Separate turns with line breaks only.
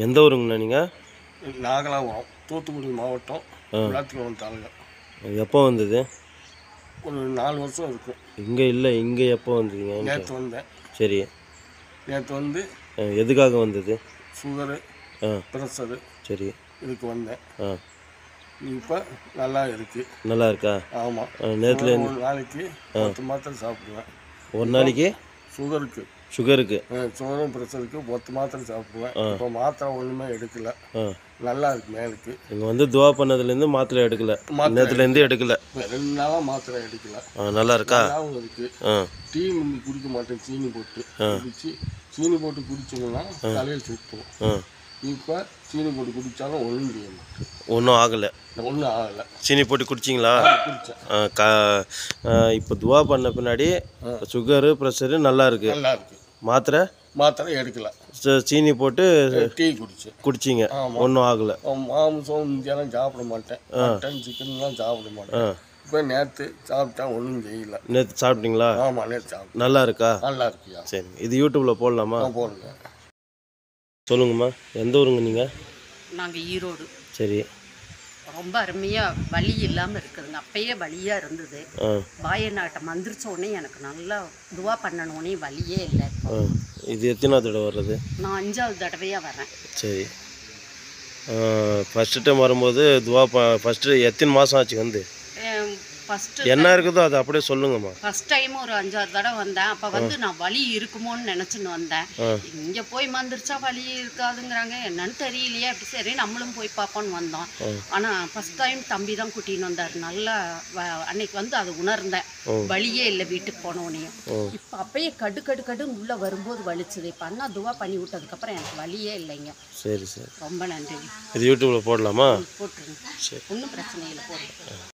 எந்த ஊருங்கண்ணா நீங்கள்?
நாகலாபுரம், தூத்துக்குடி மாவட்டம், விளாத்திக்குளம் தாலுகா.
எப்போ வந்தது?
ஒரு 4 வருஷம் இருக்கும்.
இங்கே இல்லை, இங்கே எப்போ வந்தீங்க?
நேற்று வந்தேன்.
சரி,
நேற்று வந்து
எதுக்காக வந்தது?
Sugar, pressure.
சரி,
இதுக்கு வந்தேன். இப்போ நல்லா இருக்கு.
நல்லா இருக்கா?
ஆமாம்.
நேற்றுல
ஒரு நாளைக்கு 10 மாத்திரை சாப்பிடுவேன்.
ஒரு நாளைக்கு
சுகருக்கு சுகரும் ப்ரெஷருக்கு 10 மாத்திரை சாப்பிடுவேன். இப்போ மாத்திரை ஒன்றுமே எடுக்கல. நல்லா இருக்கு. மேலுக்கு
இங்கே வந்து துவா பண்ணதுலேருந்து மாத்திரை எடுக்கல, நேற்றுலேருந்து எடுக்கல.
2 நாளாக மாத்திரை எடுக்கல.
நல்லா இருக்கா?
நல்லாவும் இருக்கு. டீ முந்தி குடிக்க மாட்டேன், சீனி போட்டு குடிச்சு. சீனி போட்டு குடிச்சோம்னா தலையில் சுற்றும். இப்போ சீனி போட்டு குடித்தாலும் ஒன்றும் செய்ய மாட்டேன்.
ஒன்றும் ஆகலை.
ஒன்றும் ஆகலை.
சீனி போட்டு குடிச்சிங்களா?
குடித்தேன்.
இப்போ துவா பண்ண பின்னாடி சுகரு ப்ரெஷரு நல்லா இருக்கு.
நல்லா இருக்கு.
மாத்திரை
எடுக்கல.
சீனி போட்டு
டீ
குடிச்சிங்க, ஒன்றும் ஆகலை.
மாம்சம் இந்தியெல்லாம் சாப்பிட மாட்டேன். மட்டன் சிக்கன்லாம் சாப்பிட மாட்டேன். இப்போ நேற்று சாப்பிட்டா ஒன்றும் செய்யல.
நேற்று சாப்பிட்டீங்களா?
ஆமாம், நேற்று சாப்பிட்டேன்.
நல்லா இருக்கா?
நல்லா இருக்குயா.
சரி, இது யூடியூப்பில் போடலாமா?
போடுங்க.
சொல்லுங்கம்மா, எந்த ஊருங்க நீங்கள்?
நாங்கள் ஈரோடு.
சரி.
ரொம்ப அருமையாக வலி இல்லாமல் இருக்குதுங்க. அப்பயே வலியாக இருந்தது. பாயநாட்டம் வந்துருச்ச உடனே எனக்கு நல்லா துவா பண்ணணுன்னே வலியே இல்லை.
இது எத்தனாவது தடவை வர்றது?
நான் 5வது தடவையாக வரேன்.
சரி. ஃபஸ்ட்டு டைம் வரும்போது துவா ஃபஸ்ட்டு எத்தனை மாதம் ஆச்சு வந்து?
ஃபஸ்ட்டு
என்ன இருக்குதோ அதை அப்படியே சொல்லுங்கம்மா.
ஃபஸ்ட் டைம் ஒரு 5-6 தடவை வந்தேன். அப்போ வந்து நான் வலி இருக்குமோன்னு நினச்சின்னு வந்தேன். இங்கே போய் வந்துருச்சா வலி இருக்காதுங்கிறாங்க, என்னன்னு தெரியலையே. அப்படி சரி நம்மளும் போய் பார்ப்போன்னு வந்தோம். ஆனால் ஃபஸ்ட் டைம் தம்பி தான் கூட்டின்னு வந்தார். நல்லா அன்னைக்கு வந்து அதை உணர்ந்தேன். வலியே இல்லை வீட்டுக்கு போனோடனே. இப்போ அப்பயே கடுன்னு உள்ளே வரும்போது வலிச்சுது. இப்போ அண்ணா துவா பண்ணி விட்டதுக்கப்புறம் எனக்கு வலியே இல்லைங்க.
சரி சரி,
ரொம்ப நன்றி.
இது யூடியூப்பில் போடலாமா?
போட்டுருங்க, ஒன்றும் பிரச்சனை இல்லை, போடுங்க.